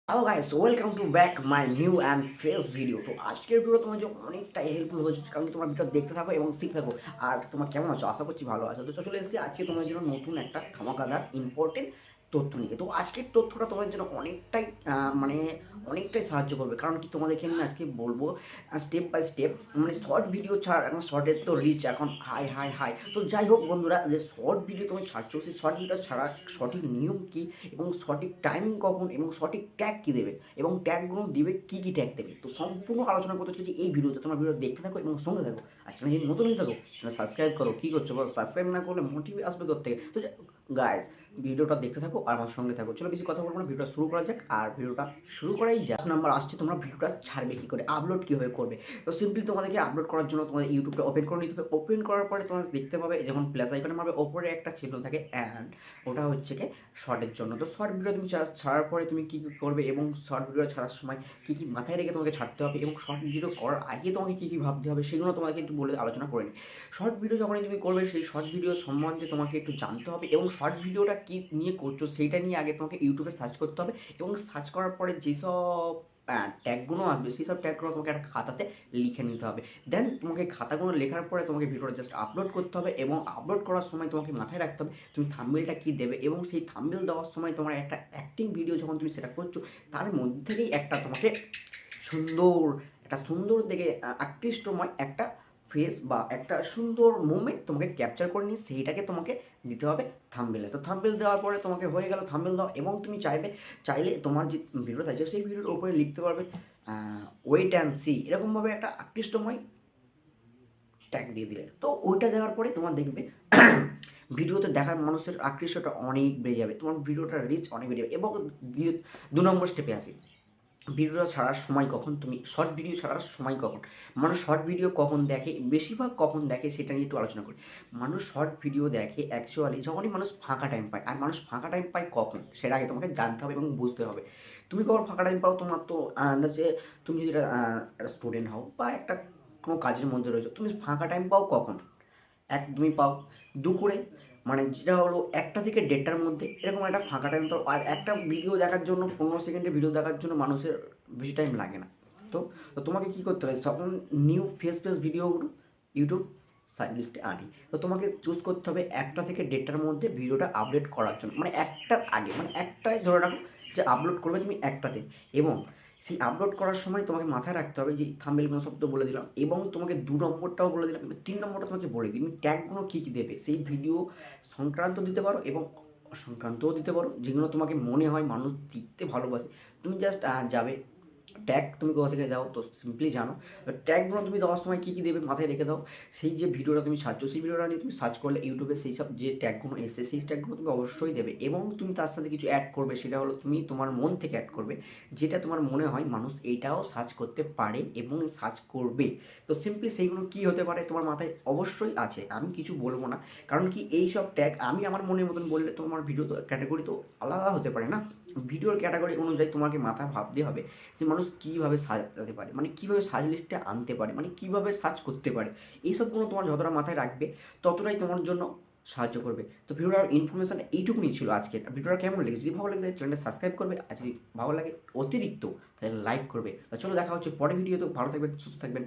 Hello guys, welcome to back my new and fresh video. তো আজকের video তোমার জন্য অনেকটাই হেল্পফুল হচ্ছে, কারণ তোমার ভিডিও দেখতে থাকো এবং শিখতে থাকো। আর তোমার কেমন আছো? আশা করছি ভালো আছো। তো চলে এসেছি আজকে তোমার জন্য নতুন একটা ধামাকাদার ইম্পর্টেন্ট তথ্য নিয়ে। তো আজকের তথ্যটা তোমার জন্য অনেকটাই মানে অনেকটাই সাহায্য করবে, কারণ কি তোমাদেরকে আমি আজকে বলবো স্টেপ বাই স্টেপ। মানে শর্ট ভিডিও ছাড়, এখন শর্টের তো রিচ এখন হাই হাই হাই। তো যাই হোক বন্ধুরা, যে শর্ট ভিডিও তুমি ছাড়ছো, সেই শর্ট ভিডিও ছাড়ার সঠিক নিয়ম কী এবং সঠিক টাইমিং কখন এবং সঠিক ট্যাগ কী দেবে এবং ট্যাগগুলো দিবে কী কী ট্যাগ দেবে, তো সম্পূর্ণ আলোচনা করতে চলেছি এই ভিডিওতে। তোমার ভিডিও দেখতে থাকো এবং সঙ্গে থাকো। আর চ্যানেল যদি নতুন হয়ে থাকো, চ্যানেল সাবস্ক্রাইব করো। কী করছো বলো? সাবস্ক্রাইব না করলে মোটিভ আসবে কোত্থেকে? তো গাইজ, ভিডিওটা দেখতে থাকো আর আমার সঙ্গে থাকো। চলো বেশি কথা বলবো না, ভিডিওটা শুরু করা যাক। আর ভিডিওটা শুরু করাই যাক। নাম্বার আসছে, তোমরা ভিডিওটা ছাড়বে কী করে, আপলোড কীভাবে করবে। তো সিম্পলি তোমাদেরকে আপলোড করার জন্য তোমাদের ইউটিউবটা ওপেন করে নিতে হবে। ওপেন করার পরে তোমরা দেখতে পাবে যেমন প্লাস আইকনে মারবে, ওপরে একটা চিহ্ন থাকে অ্যান্ড, ওটা হচ্ছে কি শর্টের জন্য। তো শর্ট ভিডিও তুমি ছাড়ার পরে তুমি কী কী করবে এবং শর্ট ভিডিও ছাড়ার সময় কী কী মাথায় রেখে তোমাকে ছাড়তে হবে এবং শর্ট ভিডিও করার আগে তোমাকে কী কী ভাবতে হবে, সেগুলো তোমাকে একটু বলে আলোচনা করে নিই। শর্ট ভিডিও যখনই তুমি করবে, সেই শর্ট ভিডিও সম্বন্ধে তোমাকে একটু জানতে হবে এবং শর্ট ভিডিওটা কী নিয়ে করছো সেইটা নিয়ে আগে তোমাকে ইউটিউবে সার্চ করতে হবে এবং সার্চ করার পরে যেসব ট্যাগগুলো আসবে, সেই সব ট্যাগগুলো তোমাকে একটা খাতাতে লিখে নিতে হবে। দেন তোমাকে খাতাগুলো লেখার পরে তোমাকে ভিডিওটা জাস্ট আপলোড করতে হবে এবং আপলোড করার সময় তোমাকে মাথায় রাখতে হবে তুমি থাম্বনেলটা কী দেবে এবং সেই থাম্বনেল দেওয়ার সময় তোমার একটা অ্যাক্টিং ভিডিও যখন তুমি সেটা করছো, তার মধ্যে থেকেই একটা তোমাকে সুন্দর একটা সুন্দর দেখে আকৃষ্টময় একটা ফেস বা একটা সুন্দর মোমেন্ট তোমাকে ক্যাপচার করে নিয়ে সেইটাকে তোমাকে দিতে হবে থাম্বনেলে। তো থাম্বনেল দেওয়ার পরে তোমাকে হয়ে গেল থাম্বনেল দেওয়া, এবং তুমি চাইলে তোমার যে ভিডিওটা আছে সেই ভিডিওর উপরে লিখতে পারবে ওয়েট অ্যান্ড সি, এরকমভাবে একটা আকৃষ্টময় ট্যাগ দিয়ে দিলে। তো ওইটা দেওয়ার পরে তোমার দেখবে ভিডিওতে দেখার মানুষের আকৃষ্টটা অনেক বেড়ে যাবে, তোমার ভিডিওটার রিচ অনেক বেড়ে যাবে। এবং 2 নম্বর স্টেপে আসি, ভিডিওটা ছাড়ার সময় কখন, তুমি শর্ট ভিডিও ছাড়ার সময় কখন, মানুষ শর্ট ভিডিও কখন দেখে, বেশিরভাগ কখন দেখে সেটা নিয়ে একটু আলোচনা করি। মানুষ শর্ট ভিডিও দেখে অ্যাকচুয়ালি যখনই মানুষ ফাঁকা টাইম পায়। আর মানুষ ফাঁকা টাইম পায় কখন, সেটা আগে তোমাকে জানতে হবে এবং বুঝতে হবে। তুমি কখন ফাঁকা টাইম পাও, তোমার তো আন্দাজে তুমি যদি একটা স্টুডেন্ট হও বা একটা কোনো কাজের মধ্যে রয়েছো, তুমি ফাঁকা টাইম পাও কখন? তুমি পাও দুপুরে, মানে যেটা হলো 1টা থেকে 1:30টার মধ্যে, এরকম একটা ফাঁকা টাইম পাও। আর একটা ভিডিও দেখার জন্য 15 সেকেন্ডের ভিডিও দেখার জন্য মানুষের বেশি টাইম লাগে না। তো তো তোমাকে কী করতে হবে, তখন নিউ ফেস ভিডিওগুলো ইউটিউব সার্চ লিস্টে আনি। তো তোমাকে চুজ করতে হবে 1টা থেকে 1:30টার মধ্যে ভিডিওটা আপলোড করার জন্য, মানে 1টার আগে, মানে 1টায় ধরে রাখো যে আপলোড করবে তুমি 1টাতে। এবং সেই আপলোড করার সময় তোমাকে মাথায় রাখতে হবে যে থাম্বনেলগুলো সব তো বলে দিলাম, এবং তোমাকে 2 নম্বরটাও বলে দিলাম, এবার 3 নম্বরটা তোমাকে বলে দিই তুমি ট্যাগগুলো কী কী দেবে। সেই ভিডিও সংক্রান্ত দিতে পারো এবং অসংক্রান্তও দিতে পারো, যেগুলো তোমাকে মনে হয় মানুষ দেখতে ভালোবাসে। তুমি জাস্ট যাবে ট্যাগ তুমি কোথা থেকে দাও, তো সিম্পলি জানো ট্যাগগুলো তুমি দেওয়ার সময় কী কী দেবে মাথায় রেখে দাও। সেই যে ভিডিওটা তুমি ছাড়ছো, সেই ভিডিওটা নিয়ে তুমি সার্চ করলে ইউটিউবে সেই সব যে ট্যাগগুলো এসে, সেই ট্যাগগুলো তুমি অবশ্যই দেবে। এবং তুমি তার সাথে কিছু অ্যাড করবে, সেটা হলো তুমি তোমার মন থেকে অ্যাড করবে, যেটা তোমার মনে হয় মানুষ এইটাও সার্চ করতে পারে এবং সার্চ করবে। তো সিম্পলি সেইগুলো কী হতে পারে তোমার মাথায় অবশ্যই আছে, আমি কিছু বলবো না, কারণ কি এই সব ট্যাগ আমি আমার মনের মতন বললে তোমার ভিডিও তো ক্যাটাগরি তো আলাদা হতে পারে না। ভিডিওর ক্যাটাগরি অনুযায়ী তোমাকে মাথায় ভাবতে হবে যে মানুষ কীভাবে সাজাতে পারে, মানে কীভাবে সার্চ লিস্টে আনতে পারে, মানে কীভাবে সার্চ করতে পারে। এইসবগুলো তোমার যতটা মাথায় রাখবে ততটাই তোমার জন্য সাহায্য করবে। তো ভিডিওটার ইনফরমেশান এইটুকুনি ছিল আজকে। ভিডিওটা কেমন লেগেছে, যদি ভালো লাগে চ্যানেলটা সাবস্ক্রাইব করবে, আর যদি ভালো লাগে অতিরিক্ত তাহলে লাইক করবে। চলো দেখা হচ্ছে পরের ভিডিওতে। ভালো থাকবেন, সুস্থ থাকবেন।